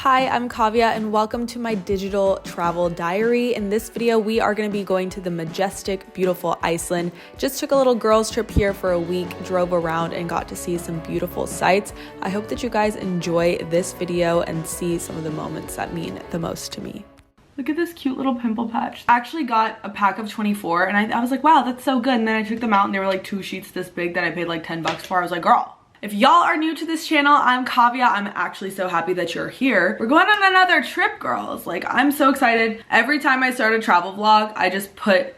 Hi, I'm Kavya and welcome to my digital travel diary. In this video, we are going to be going to the majestic, beautiful Iceland. Just took a little girls trip here for a week, drove around and got to see some beautiful sights. I hope that you guys enjoy this video and see some of the moments that mean the most to me. Look at this cute little pimple patch. I actually got a pack of 24 and I was like, wow, that's so good. And then I took them out and they were like 2 sheets this big that I paid like 10 bucks for. I was like, girl. If y'all are new to this channel, I'm Kavya. I'm actually so happy that you're here. We're going on another trip, girls. Like, I'm so excited. Every time I start a travel vlog, I just put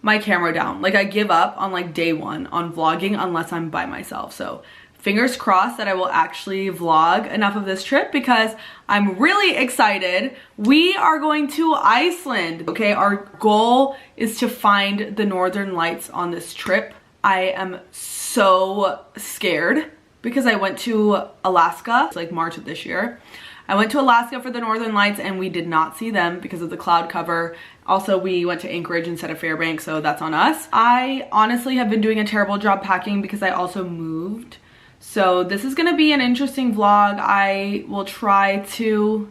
my camera down. Like, I give up on like day one on vlogging unless I'm by myself. So fingers crossed that I will actually vlog enough of this trip because I'm really excited. We are going to Iceland, okay? Our goal is to find the northern lights on this trip. I am so scared because I went to Alaska, it's like March of this year. I went to Alaska for the northern lights and we did not see them because of the cloud cover. Also, we went to Anchorage instead of Fairbanks, so that's on us. I honestly have been doing a terrible job packing because I also moved. So this is gonna be an interesting vlog. I will try to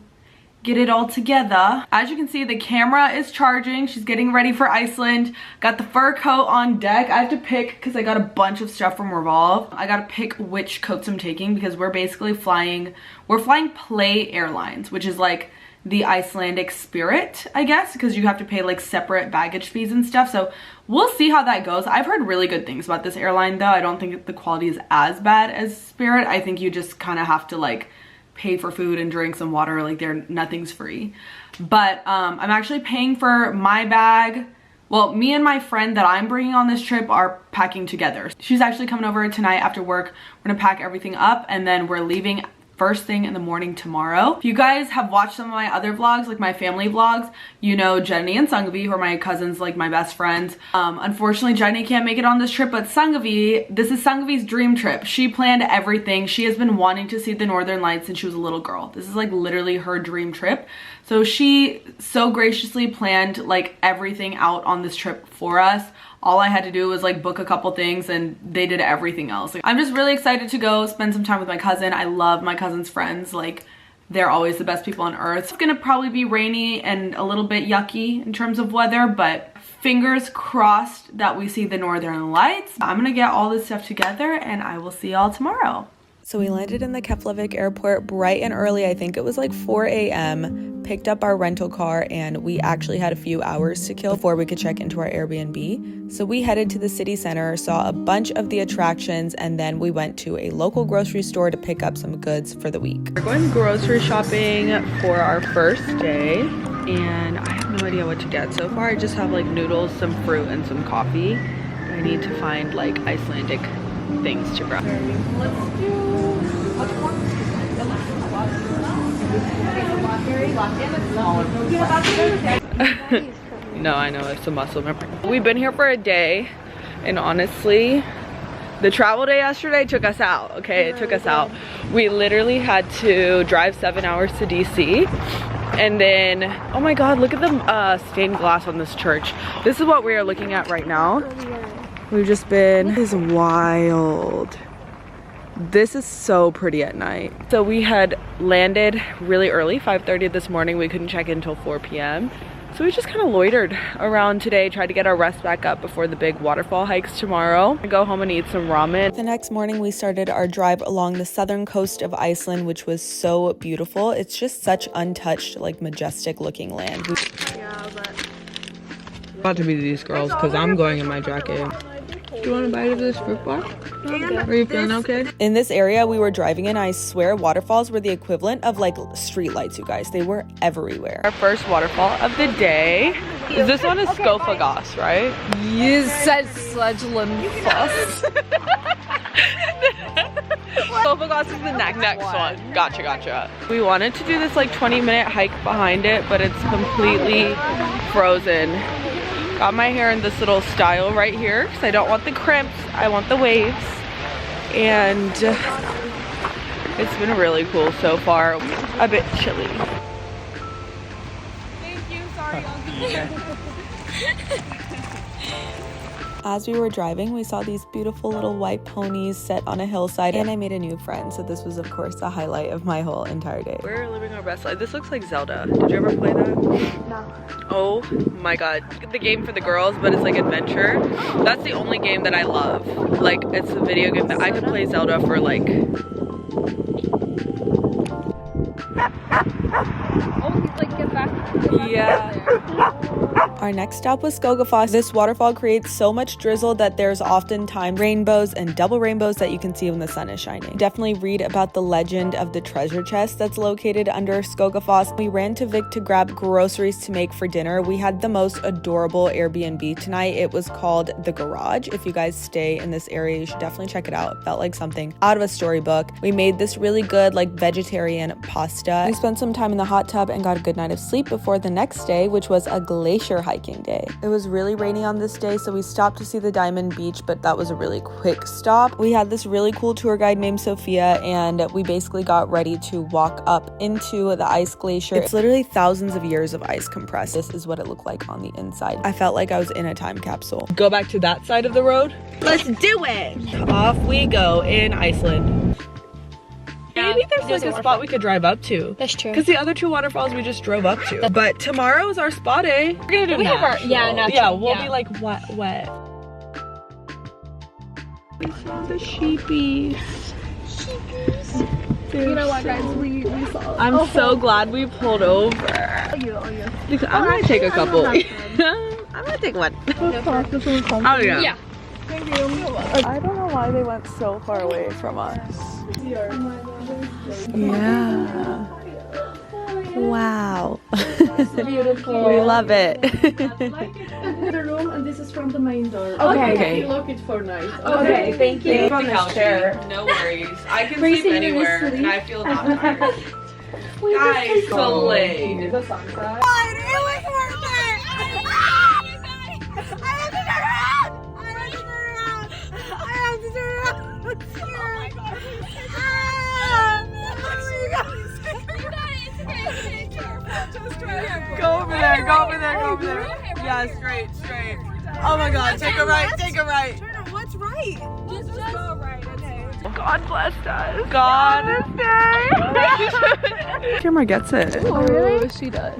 get it all together. As you can see, the camera is charging. She's getting ready for Iceland. Got the fur coat on deck. I have to pick because I got a bunch of stuff from Revolve. I gotta pick which coats I'm taking because we're basically flying Play Airlines, which is like the Icelandic Spirit, I guess, because you have to pay like separate baggage fees and stuff. So we'll see how that goes. I've heard really good things about this airline though. I don't think the quality is as bad as Spirit. I think you just kind of have to like pay for food and drinks and water, like nothing's free. But I'm actually paying for my bag. Well, me and my friend that I'm bringing on this trip are packing together. She's actually coming over tonight after work. We're gonna pack everything up and then we're leaving first thing in the morning tomorrow. If you guys have watched some of my other vlogs, like my family vlogs, you know Jenny and Sangavi, who are my cousins, like my best friends. Unfortunately, Jenny can't make it on this trip, but Sangavi, this is Sangavi's dream trip. She planned everything. She has been wanting to see the Northern Lights since she was a little girl. This is like literally her dream trip. So she so graciously planned like everything out on this trip for us. All I had to do was like book a couple things and they did everything else. Like, I'm just really excited to go spend some time with my cousin. I love my cousin's friends. Like, they're always the best people on earth. It's gonna probably be rainy and a little bit yucky in terms of weather, but fingers crossed that we see the Northern Lights. I'm gonna get all this stuff together and I will see y'all tomorrow. So we landed in the Keflavik airport bright and early. I think it was like 4 a.m. Picked up our rental car and we actually had a few hours to kill before we could check into our Airbnb. So we headed to the city center, saw a bunch of the attractions, and then we went to a local grocery store to pick up some goods for the week. We're going grocery shopping for our first day and I have no idea what to get. So far I just have like noodles, some fruit, and some coffee. I need to find like Icelandic things to grab. Let's do no, I know it's a muscle memory. We've been here for a day and honestly the travel day yesterday took us out. Okay, it took us out. We literally had to drive 7 hours to DC and then oh my god, look at the stained glass on this church. This is what we are looking at right now. We've just been, this is wild. This is so pretty at night. So we had landed really early, 5:30 this morning. We couldn't check in until 4 p.m. So we just kind of loitered around today, tried to get our rest back up before the big waterfall hikes tomorrow. I go home and eat some ramen. The next morning we started our drive along the southern coast of Iceland, which was so beautiful. It's just such untouched, like majestic looking land. Yeah, but about to be these girls because I'm going in my jacket. Do you want a bite of this fruit bar? Are you feeling okay? In this area we were driving in, I swear waterfalls were the equivalent of like street lights, you guys. They were everywhere. Our first waterfall of the day. This one is Skofagas, right? Yes, Sledgelandfoss. Skofagas is the next one. Gotcha. We wanted to do this like 20-minute hike behind it, but it's completely frozen. Got my hair in this little style right here because I don't want the crimps, I want the waves. And it's been really cool so far. A bit chilly. Thank you, sorry. As we were driving, we saw these beautiful little white ponies set on a hillside, and I made a new friend, so this was of course the highlight of my whole entire day. We're living our best life. This looks like Zelda. Did you ever play that? No. Oh my god. The game for the girls, but it's like adventure. That's the only game that I love. Like, it's a video game that I could play Zelda for like... Oh, he's like, get back. Yeah. Our next stop was Skogafoss. This waterfall creates so much drizzle that there's oftentimes rainbows and double rainbows that you can see when the sun is shining. Definitely read about the legend of the treasure chest that's located under Skogafoss. We ran to Vic to grab groceries to make for dinner. We had the most adorable Airbnb tonight. It was called The Garage. If you guys stay in this area, you should definitely check it out. It felt like something out of a storybook. We made this really good like vegetarian pasta. We spent some time in the hot tub and got a good night of sleep before the next day, which was a glacier hiking day. It was really rainy on this day, so we stopped to see the Diamond Beach, but that was a really quick stop. We had this really cool tour guide named Sophia, and we basically got ready to walk up into the ice glacier. It's literally thousands of years of ice compressed. This is what it looked like on the inside. I felt like I was in a time capsule. Go back to that side of the road. Let's do it. Off we go in Iceland. Maybe there's like a spot we could drive up to. That's true. Because the other two waterfalls we just drove up to. But tomorrow is our spa day. We're gonna do natural. Yeah, we'll be like wet. We saw the sheepies. You know what, guys? We saw. I'm so glad we pulled over. Because I'm gonna take a couple. I'm gonna take one. Oh yeah. Yeah. Thank you. I don't know why they went so far away from us. Yeah. Wow. Beautiful. We love it. The room, and this is from the main door. Okay. You lock it for night. Okay, thank you. From this chair. No worries. I can sleep anywhere and I feel not tired. Guys, so late. The sunset. Go over there. Yeah, straight. Oh my god, take a right. What's right? Just go right, okay. God blessed us. God is there. Camera gets it. Oh, really? She does.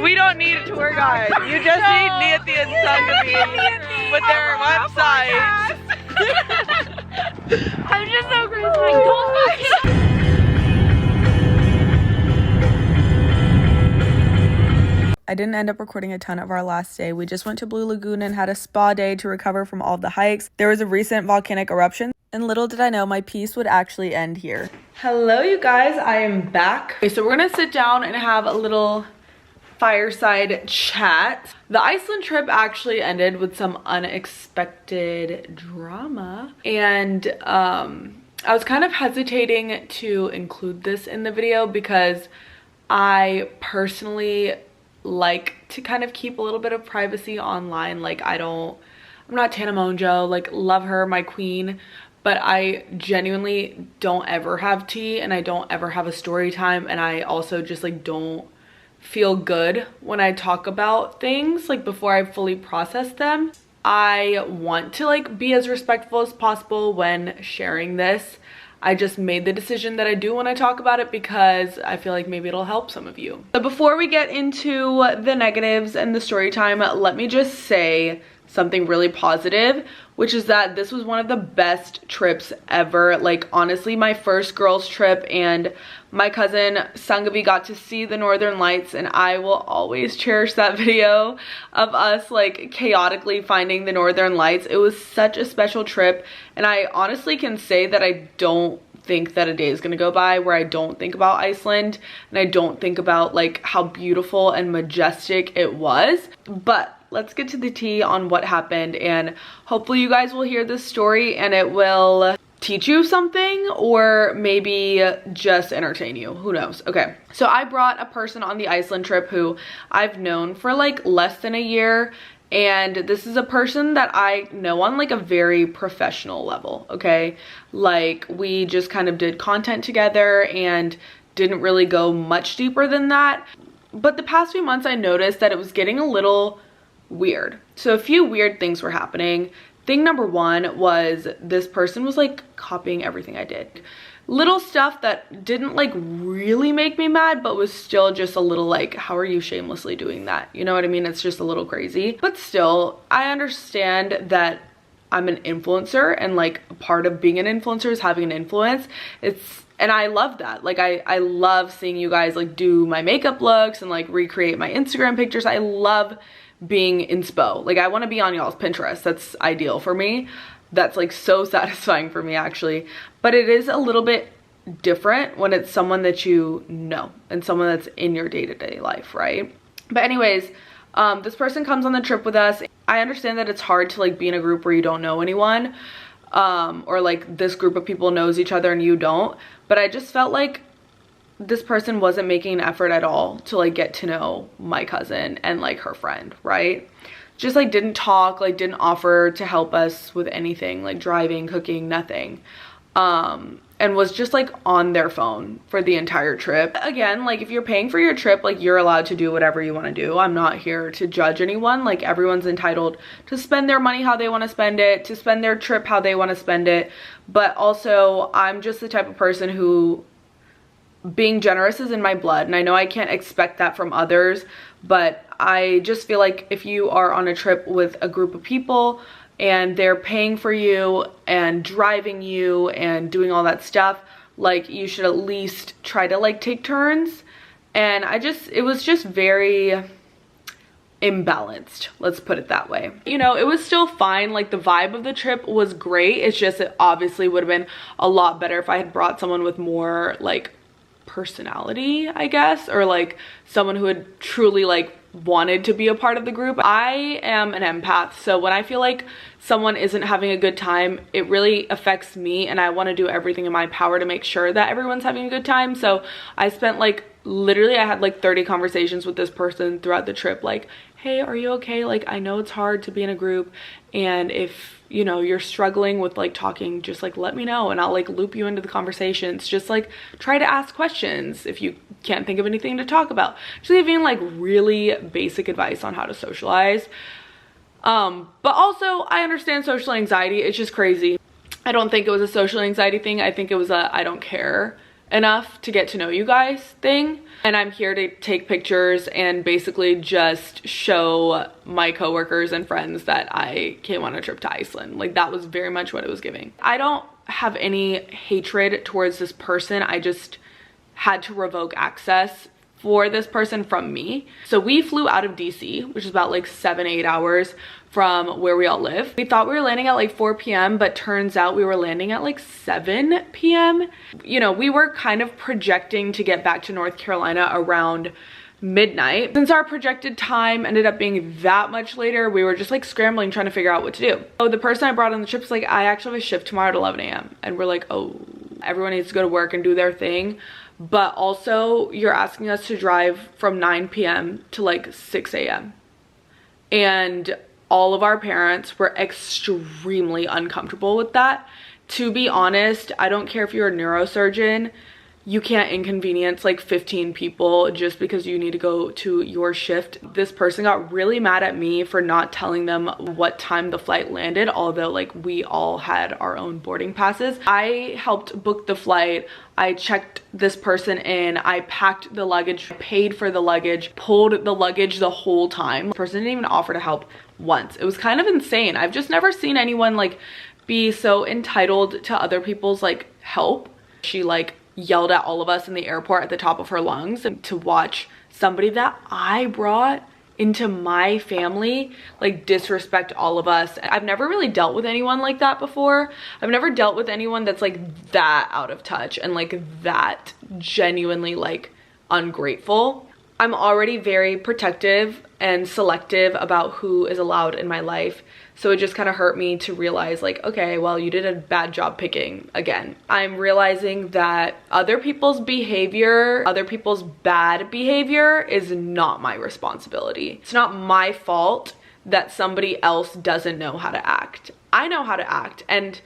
We don't need a tour guide. You just need Nancy and Sangabi with their websites. I'm just so crazy. Like, don't I didn't end up recording a ton of our last day. We just went to Blue Lagoon and had a spa day to recover from all of the hikes. There was a recent volcanic eruption, and little did I know my piece would actually end here. Hello, you guys. I am back. Okay, so we're gonna sit down and have a little fireside chat. The Iceland trip actually ended with some unexpected drama, and I was kind of hesitating to include this in the video because I personally like to kind of keep a little bit of privacy online. Like, I'm not Tana Mongeau, like, love her, my queen, but I genuinely don't ever have tea, and I don't ever have a story time, and I also just like don't feel good when I talk about things like before I fully process them. I want to like be as respectful as possible when sharing this. I just made the decision that I do when I talk about it because I feel like maybe it'll help some of you. But before we get into the negatives and the story time, let me just say something really positive, which is that this was one of the best trips ever. Like, honestly, my first girls trip, and my cousin Sangavi got to see the Northern Lights, and I will always cherish that video of us like chaotically finding the Northern Lights. It was such a special trip, and I honestly can say that I don't think that a day is gonna go by where I don't think about Iceland, and I don't think about like how beautiful and majestic it was. But let's get to the tea on what happened, and hopefully you guys will hear this story and it will teach you something or maybe just entertain you. Who knows? Okay, so I brought a person on the Iceland trip who I've known for like less than a year, and this is a person that I know on like a very professional level, okay? Like, we just kind of did content together and didn't really go much deeper than that. But the past few months I noticed that it was getting a little weird. So a few weird things were happening. Thing number one was this person was like copying everything I did. Little stuff that didn't like really make me mad, but was still just a little like, how are you shamelessly doing that? You know what I mean? It's just a little crazy. But still, I understand that I'm an influencer, and like a part of being an influencer is having an influence. And I love that. Like I love seeing you guys like do my makeup looks and like recreate my Instagram pictures. I love being inspo. Like I want to be on y'all's Pinterest. That's ideal for me. That's like so satisfying for me actually. But it is a little bit different when it's someone that you know and someone that's in your day-to-day life, right? But anyways, this person comes on the trip with us. I understand that it's hard to like be in a group where you don't know anyone, or like this group of people knows each other and you don't. But I just felt like this person wasn't making an effort at all to like get to know my cousin and like her friend, right? Just like didn't talk, like didn't offer to help us with anything, like driving, cooking, nothing. And was just like on their phone for the entire trip. Again, like if you're paying for your trip, like you're allowed to do whatever you want to do. I'm not here to judge anyone. Like everyone's entitled to spend their money how they want to spend it, to spend their trip how they want to spend it. But also I'm just the type of person who, being generous is in my blood, and I know I can't expect that from others, but I just feel like if you are on a trip with a group of people and they're paying for you and driving you and doing all that stuff, like you should at least try to like take turns. And it was just very imbalanced, let's put it that way. You know, it was still fine. Like the vibe of the trip was great. It's just, it obviously would have been a lot better if I had brought someone with more like personality, I guess, or like someone who had truly like wanted to be a part of the group. I am an empath, so when I feel like someone isn't having a good time, it really affects me, and I want to do everything in my power to make sure that everyone's having a good time. So I spent like literally, I had like 30 conversations with this person throughout the trip, like, hey, are you okay? Like, I know it's hard to be in a group, and if you know you're struggling with like talking, just like let me know and I'll like loop you into the conversations. Just like try to ask questions if you can't think of anything to talk about. Just giving like really basic advice on how to socialize. But also I understand social anxiety. It's just crazy. I don't think it was a social anxiety thing. I think it was a I don't care enough to get to know you guys thing. And I'm here to take pictures and basically just show my coworkers and friends that I came on a trip to Iceland. Like that was very much what it was giving. I don't have any hatred towards this person. I just had to revoke access for this person from me. So we flew out of DC, which is about like 7-8 hours from where we all live. We thought we were landing at like 4 p.m, but turns out we were landing at like 7 p.m. You know, we were kind of projecting to get back to North Carolina around midnight. Since our projected time ended up being that much later, we were just like scrambling trying to figure out what to do. So the person I brought on the trip was like, I actually have a shift tomorrow at 11 a.m. And we're like, oh, everyone needs to go to work and do their thing. But also you're asking us to drive from 9 p.m. to like 6 a.m. And all of our parents were extremely uncomfortable with that. To be honest, I don't care if you're a neurosurgeon, you can't inconvenience like 15 people just because you need to go to your shift. This person got really mad at me for not telling them what time the flight landed, although like we all had our own boarding passes. I helped book the flight. I checked this person in, I packed the luggage, paid for the luggage, pulled the luggage the whole time. The person didn't even offer to help once. It was kind of insane. I've just never seen anyone like be so entitled to other people's like help. She like yelled at all of us in the airport at the top of her lungs, and to watch somebody that I brought into my family like disrespect all of us. I've never really dealt with anyone like that before. I've never dealt with anyone that's like that out of touch and like that genuinely like ungrateful. I'm already very protective and selective about who is allowed in my life. So it just kind of hurt me to realize like, okay, well, you did a bad job picking again. I'm realizing that other people's behavior, other people's bad behavior is not my responsibility. It's not my fault that somebody else doesn't know how to act. I know how to act. And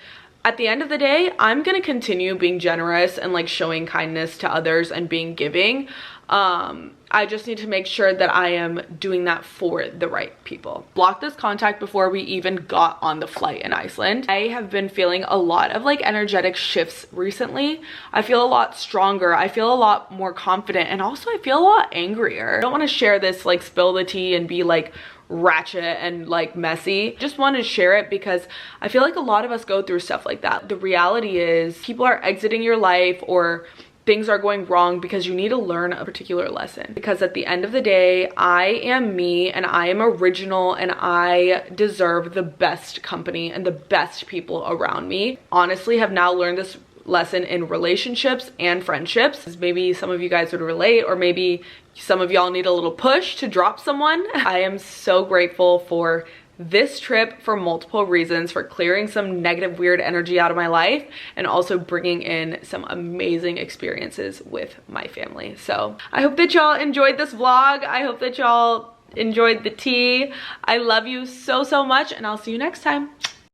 at the end of the day, I'm gonna continue being generous and like showing kindness to others and being giving. I just need to make sure that I am doing that for the right people. Blocked this contact before we even got on the flight in Iceland. I have been feeling a lot of like energetic shifts recently. I feel a lot stronger. I feel a lot more confident, and also I feel a lot angrier. I don't want to share this, like spill the tea and be like ratchet and like messy. Just wanted to share it because I feel like a lot of us go through stuff like that. The reality is people are exiting your life, or things are going wrong because you need to learn a particular lesson. Because at the end of the day, I am me and I am original and I deserve the best company and the best people around me. Honestly, have now learned this lesson in relationships and friendships. Maybe some of you guys would relate, or maybe some of y'all need a little push to drop someone. I am so grateful for this trip for multiple reasons, for clearing some negative, weird energy out of my life and also bringing in some amazing experiences with my family. So I hope that y'all enjoyed this vlog. I hope that y'all enjoyed the tea. I love you so, so much, and I'll see you next time.